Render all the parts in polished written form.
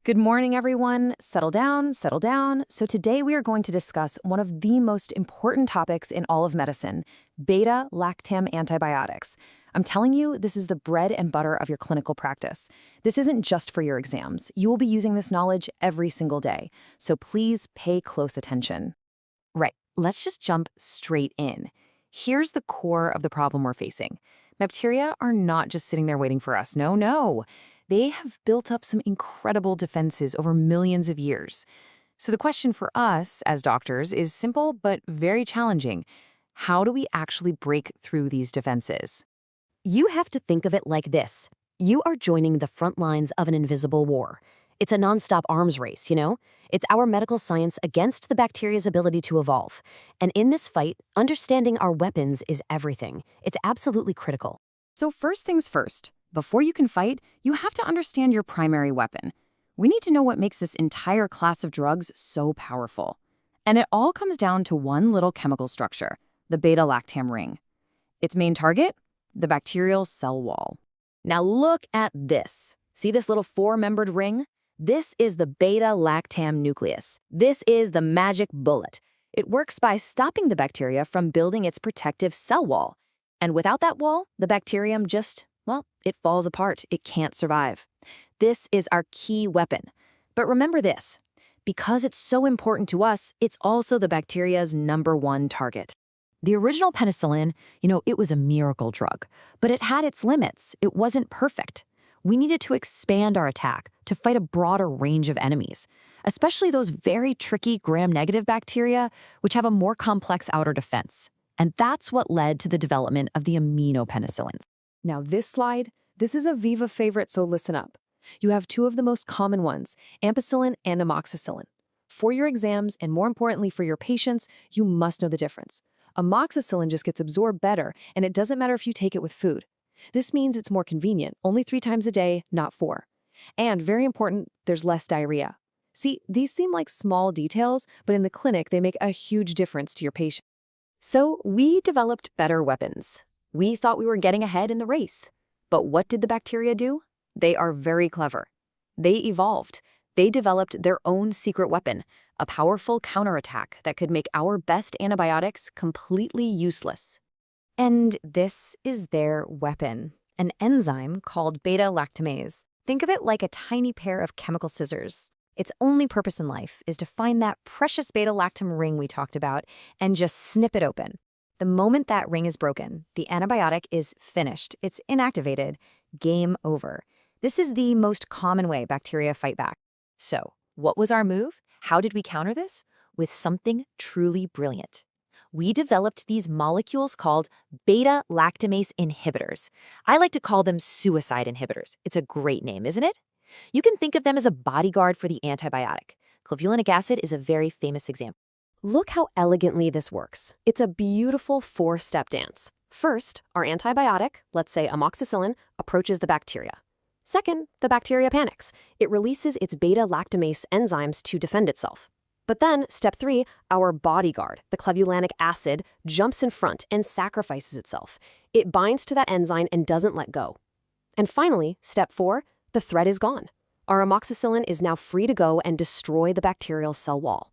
Good morning, everyone. Settle down, settle down. So today we are going to discuss one of the most important topics in all of medicine, beta-lactam antibiotics. I'm telling you, this is the bread and butter of your clinical practice. This isn't just for your exams. You will be using this knowledge every single day. So please pay close attention. Right, let's just jump straight in. Here's the core of the problem we're facing. Bacteria are not just sitting there waiting for us. No. They have built up some incredible defenses over millions of years. So the question for us as doctors is simple but very challenging. How do we actually break through these defenses? You have to think of it like this. You are joining the front lines of an invisible war. It's a nonstop arms race, you know? It's our medical science against the bacteria's ability to evolve. And in this fight, understanding our weapons is everything. It's absolutely critical. So first things first, before you can fight, you have to understand your primary weapon. We need to know what makes this entire class of drugs so powerful. And it all comes down to one little chemical structure, the beta-lactam ring. Its main target? The bacterial cell wall. Now look at this. See this little four-membered ring? This is the beta-lactam nucleus. This is the magic bullet. It works by stopping the bacteria from building its protective cell wall. And without that wall, the bacterium just, well, it falls apart. It can't survive. This is our key weapon. But remember this, because it's so important to us, it's also the bacteria's #1 target. The original penicillin, it was a miracle drug, but it had its limits. It wasn't perfect. We needed to expand our attack to fight a broader range of enemies, especially those very tricky gram-negative bacteria, which have a more complex outer defense. And that's what led to the development of the aminopenicillins. Now this slide, this is a Viva favorite, so listen up. You have two of the most common ones, ampicillin and amoxicillin. For your exams, and more importantly for your patients, you must know the difference. Amoxicillin just gets absorbed better, and it doesn't matter if you take it with food. This means it's more convenient, only 3 times a day, not 4. And very important, there's less diarrhea. See, these seem like small details, but in the clinic, they make a huge difference to your patient. So we developed better weapons. We thought we were getting ahead in the race. But what did the bacteria do? They are very clever. They evolved. They developed their own secret weapon, a powerful counterattack that could make our best antibiotics completely useless. And this is their weapon, an enzyme called beta-lactamase. Think of it like a tiny pair of chemical scissors. Its only purpose in life is to find that precious beta-lactam ring we talked about and just snip it open. The moment that ring is broken, the antibiotic is finished. It's inactivated. Game over. This is the most common way bacteria fight back. So, what was our move? How did we counter this? With something truly brilliant. We developed these molecules called beta-lactamase inhibitors. I like to call them suicide inhibitors. It's a great name, isn't it? You can think of them as a bodyguard for the antibiotic. Clavulanic acid is a very famous example. Look how elegantly this works. It's a beautiful 4-step dance. First, our antibiotic, let's say amoxicillin, approaches the bacteria. Second, the bacteria panics. It releases its beta-lactamase enzymes to defend itself. But then, step 3, our bodyguard, the clavulanic acid, jumps in front and sacrifices itself. It binds to that enzyme and doesn't let go. And finally, step 4, the threat is gone. Our amoxicillin is now free to go and destroy the bacterial cell wall.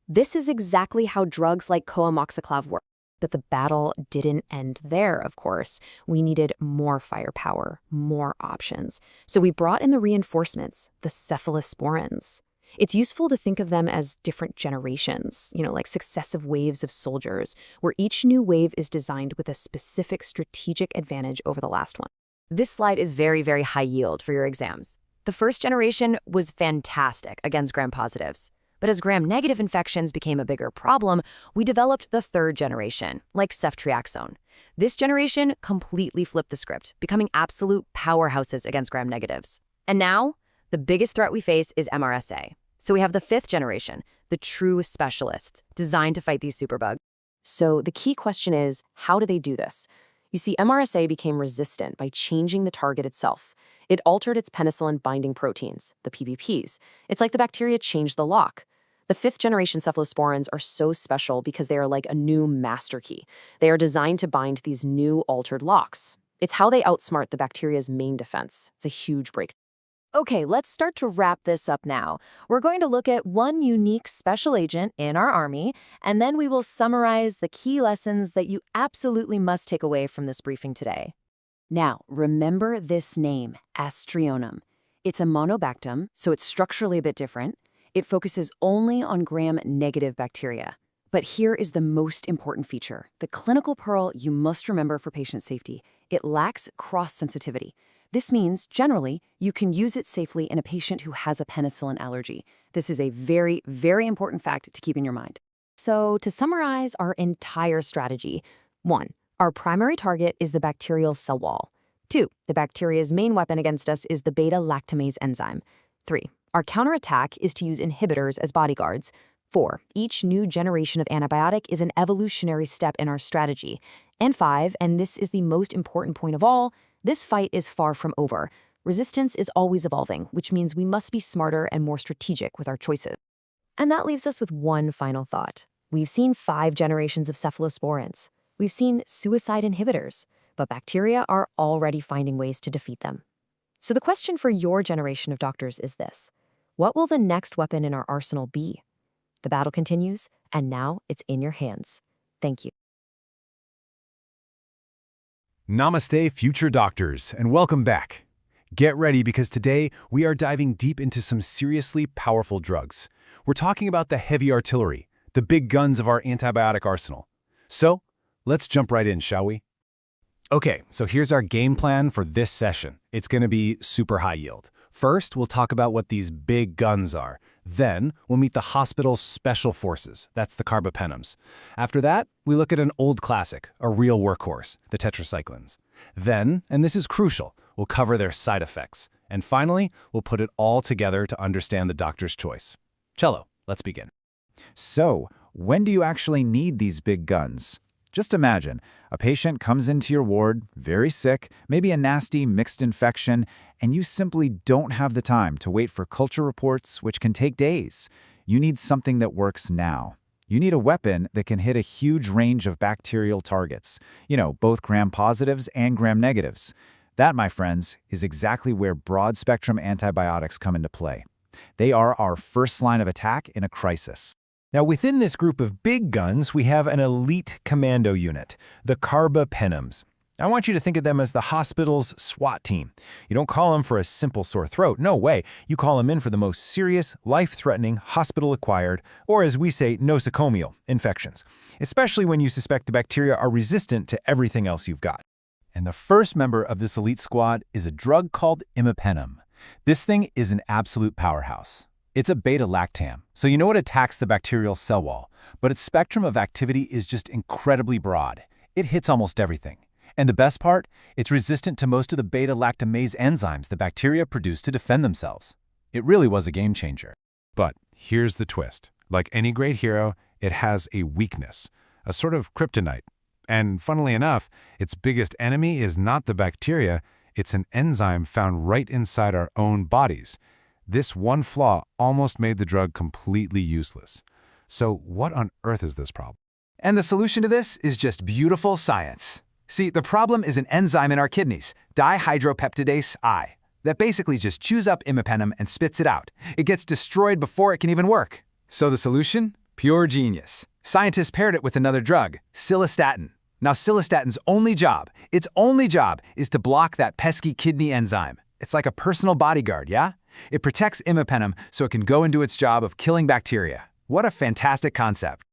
This is exactly how drugs like coamoxiclav work. But the battle didn't end there, of course. We needed more firepower, more options. So we brought in the reinforcements, the cephalosporins. It's useful to think of them as different generations, like successive waves of soldiers, where each new wave is designed with a specific strategic advantage over the last one. This slide is very, very high yield for your exams. The first generation was fantastic against gram-positives. But as gram-negative infections became a bigger problem, we developed the third generation, like ceftriaxone. This generation completely flipped the script, becoming absolute powerhouses against gram-negatives. And now, the biggest threat we face is MRSA. So we have the 5th generation, the true specialists, designed to fight these superbugs. So the key question is, how do they do this? You see, MRSA became resistant by changing the target itself. It altered its penicillin-binding proteins, the PBPs. It's like the bacteria changed the lock. The 5th-generation cephalosporins are so special because they are like a new master key. They are designed to bind these new altered locks. It's how they outsmart the bacteria's main defense. It's a huge breakthrough. Okay, let's start to wrap this up now. We're going to look at one unique special agent in our army, and then we will summarize the key lessons that you absolutely must take away from this briefing today. Now, remember this name, Astrionum. It's a monobactam, so it's structurally a bit different. It focuses only on gram-negative bacteria. But here is the most important feature. The clinical pearl you must remember for patient safety. It lacks cross-sensitivity. This means, generally, you can use it safely in a patient who has a penicillin allergy. This is a very, very important fact to keep in your mind. So, to summarize our entire strategy, 1. Our primary target is the bacterial cell wall. 2. The bacteria's main weapon against us is the beta-lactamase enzyme. 3. Our counterattack is to use inhibitors as bodyguards. 4. Each new generation of antibiotic is an evolutionary step in our strategy. And 5, and this is the most important point of all, this fight is far from over. Resistance is always evolving, which means we must be smarter and more strategic with our choices. And that leaves us with one final thought. We've seen 5 generations of cephalosporins. We've seen suicide inhibitors, but bacteria are already finding ways to defeat them. So the question for your generation of doctors is this: what will the next weapon in our arsenal be? The battle continues, and now it's in your hands. Thank you. Namaste, future doctors, and welcome back. Get ready because today we are diving deep into some seriously powerful drugs. We're talking about the heavy artillery, the big guns of our antibiotic arsenal. So, let's jump right in, shall we? Okay, so here's our game plan for this session. It's going to be super high yield. First, we'll talk about what these big guns are. Then, we'll meet the hospital's special forces. That's the carbapenems. After that, we look at an old classic, a real workhorse, the tetracyclines. Then, and this is crucial, we'll cover their side effects. And finally, we'll put it all together to understand the doctor's choice. Cello, let's begin. So, when do you actually need these big guns? Just imagine, a patient comes into your ward, very sick, maybe a nasty mixed infection, and you simply don't have the time to wait for culture reports, which can take days. You need something that works now. You need a weapon that can hit a huge range of bacterial targets. Both gram-positives and gram-negatives. That, my friends, is exactly where broad-spectrum antibiotics come into play. They are our first line of attack in a crisis. Now, within this group of big guns, we have an elite commando unit, the carbapenems. I want you to think of them as the hospital's SWAT team. You don't call them for a simple sore throat. No way. You call them in for the most serious, life-threatening, hospital-acquired, or as we say, nosocomial infections, especially when you suspect the bacteria are resistant to everything else you've got. And the first member of this elite squad is a drug called imipenem. This thing is an absolute powerhouse. It's a beta-lactam, so you know it attacks the bacterial cell wall, but its spectrum of activity is just incredibly broad. It hits almost everything. And the best part? It's resistant to most of the beta-lactamase enzymes the bacteria produce to defend themselves. It really was a game changer. But here's the twist. Like any great hero, it has a weakness, a sort of kryptonite. And funnily enough, its biggest enemy is not the bacteria, it's an enzyme found right inside our own bodies. This one flaw almost made the drug completely useless. So what on earth is this problem? And the solution to this is just beautiful science. See, the problem is an enzyme in our kidneys, dihydropeptidase I, that basically just chews up imipenem and spits it out. It gets destroyed before it can even work. So the solution? Pure genius. Scientists paired it with another drug, cilastatin. Now cilastatin's its only job is to block that pesky kidney enzyme. It's like a personal bodyguard, yeah? It protects imipenem so it can go and do its job of killing bacteria. What a fantastic concept.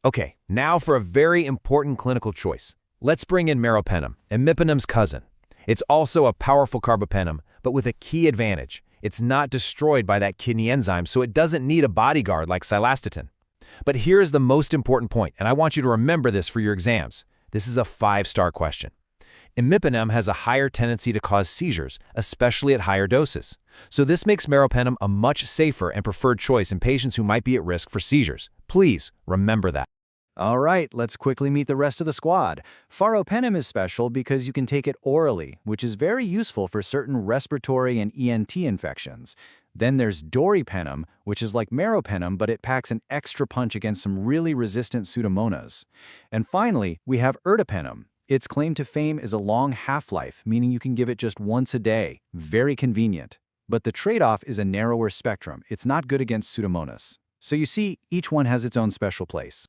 Okay, now for a very important clinical choice. Let's bring in meropenem, imipenem's cousin. It's also a powerful carbapenem, but with a key advantage. It's not destroyed by that kidney enzyme, so it doesn't need a bodyguard like cilastatin. But here's the most important point, and I want you to remember this for your exams. This is a 5-star question. Imipenem has a higher tendency to cause seizures, especially at higher doses. So this makes meropenem a much safer and preferred choice in patients who might be at risk for seizures. Please remember that. All right, let's quickly meet the rest of the squad. Pharopenem is special because you can take it orally, which is very useful for certain respiratory and ENT infections. Then there's doripenem, which is like meropenem, but it packs an extra punch against some really resistant Pseudomonas. And finally, we have ertapenem. Its claim to fame is a long half-life, meaning you can give it just once a day. Very convenient. But the trade-off is a narrower spectrum. It's not good against Pseudomonas. So you see, each one has its own special place.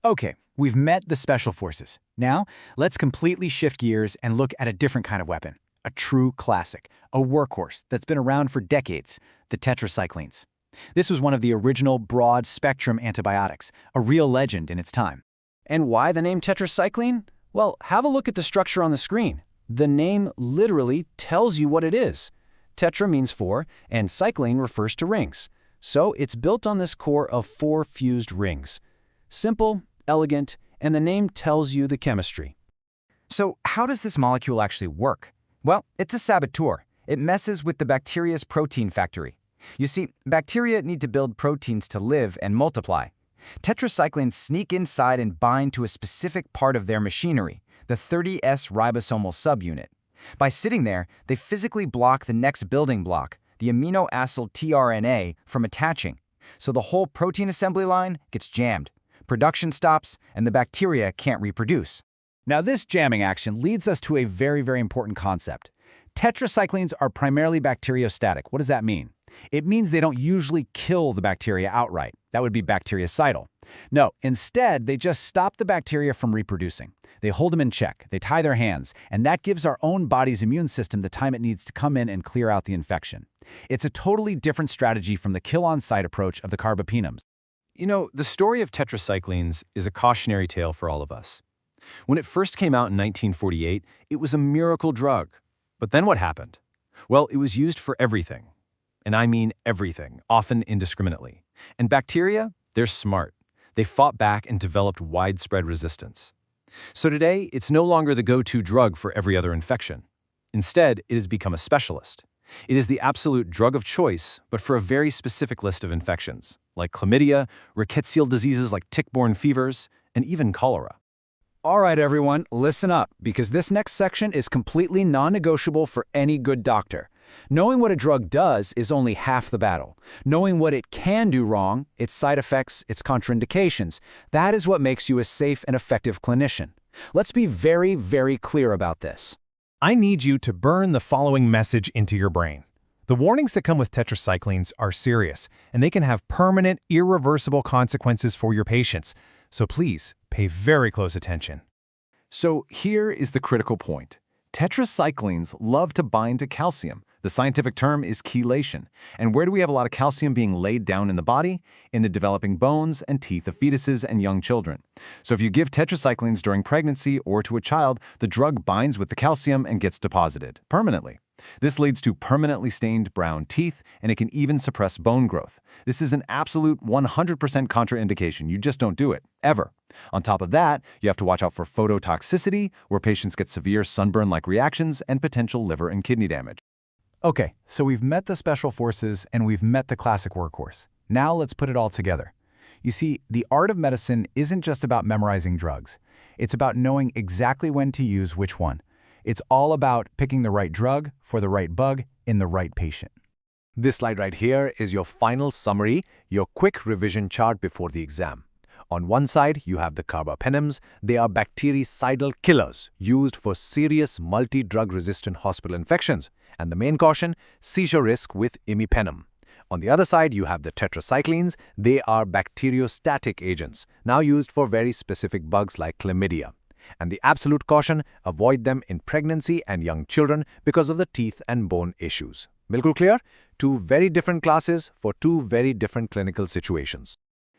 Okay, we've met the special forces. Now, let's completely shift gears and look at a different kind of weapon. A true classic, a workhorse that's been around for decades, the tetracyclines. This was one of the original broad-spectrum antibiotics, a real legend in its time. And why the name tetracycline? Well, have a look at the structure on the screen. The name literally tells you what it is. Tetra means 4, and cycline refers to rings. So it's built on this core of 4 fused rings. Simple, elegant, and the name tells you the chemistry. So how does this molecule actually work? Well, it's a saboteur. It messes with the bacteria's protein factory. You see, bacteria need to build proteins to live and multiply. Tetracyclines sneak inside and bind to a specific part of their machinery, the 30S ribosomal subunit. By sitting there, they physically block the next building block, the amino acid tRNA, from attaching. So the whole protein assembly line gets jammed. Production stops, and the bacteria can't reproduce. Now this jamming action leads us to a very, very important concept. Tetracyclines are primarily bacteriostatic. What does that mean? It means they don't usually kill the bacteria outright. That would be bactericidal. No, instead, they just stop the bacteria from reproducing. They hold them in check, they tie their hands, and that gives our own body's immune system the time it needs to come in and clear out the infection. It's a totally different strategy from the kill-on-sight approach of the carbapenems. You know, the story of tetracyclines is a cautionary tale for all of us. When it first came out in 1948, it was a miracle drug. But then what happened? Well, it was used for everything. And I mean everything, often indiscriminately. And bacteria, they're smart. They fought back and developed widespread resistance. So today, it's no longer the go-to drug for every other infection. Instead, it has become a specialist. It is the absolute drug of choice, but for a very specific list of infections, like chlamydia, rickettsial diseases like tick-borne fevers, and even cholera. All right, everyone, listen up, because this next section is completely non-negotiable for any good doctor. Knowing what a drug does is only half the battle. Knowing what it can do wrong, its side effects, its contraindications, that is what makes you a safe and effective clinician. Let's be very, very clear about this. I need you to burn the following message into your brain. The warnings that come with tetracyclines are serious, and they can have permanent, irreversible consequences for your patients. So please, pay very close attention. So here is the critical point. Tetracyclines love to bind to calcium. The scientific term is chelation. And where do we have a lot of calcium being laid down in the body? In the developing bones and teeth of fetuses and young children. So if you give tetracyclines during pregnancy or to a child, the drug binds with the calcium and gets deposited permanently. This leads to permanently stained brown teeth, and it can even suppress bone growth. This is an absolute 100% contraindication. You just don't do it, ever. On top of that, you have to watch out for phototoxicity, where patients get severe sunburn-like reactions and potential liver and kidney damage. Okay, so we've met the special forces and we've met the classic workhorse. Now let's put it all together. You see, the art of medicine isn't just about memorizing drugs. It's about knowing exactly when to use which one. It's all about picking the right drug for the right bug in the right patient. This slide right here is your final summary, your quick revision chart before the exam. On one side, you have the carbapenems. They are bactericidal killers used for serious multi-drug-resistant hospital infections. And the main caution, seizure risk with imipenem. On the other side, you have the tetracyclines. They are bacteriostatic agents, now used for very specific bugs like chlamydia. And the absolute caution, avoid them in pregnancy and young children because of the teeth and bone issues. Bilkul clear? Two very different classes for two very different clinical situations.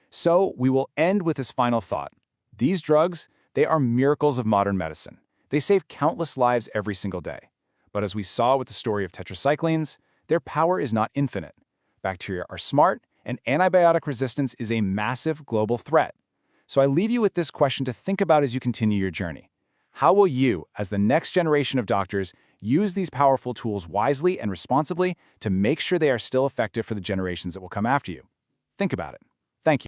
So we will end with this final thought. These drugs, they are miracles of modern medicine. They save countless lives every single day. But as we saw with the story of tetracyclines, their power is not infinite. Bacteria are smart, and antibiotic resistance is a massive global threat. So I leave you with this question to think about as you continue your journey. How will you, as the next generation of doctors, use these powerful tools wisely and responsibly to make sure they are still effective for the generations that will come after you? Think about it. Thank you.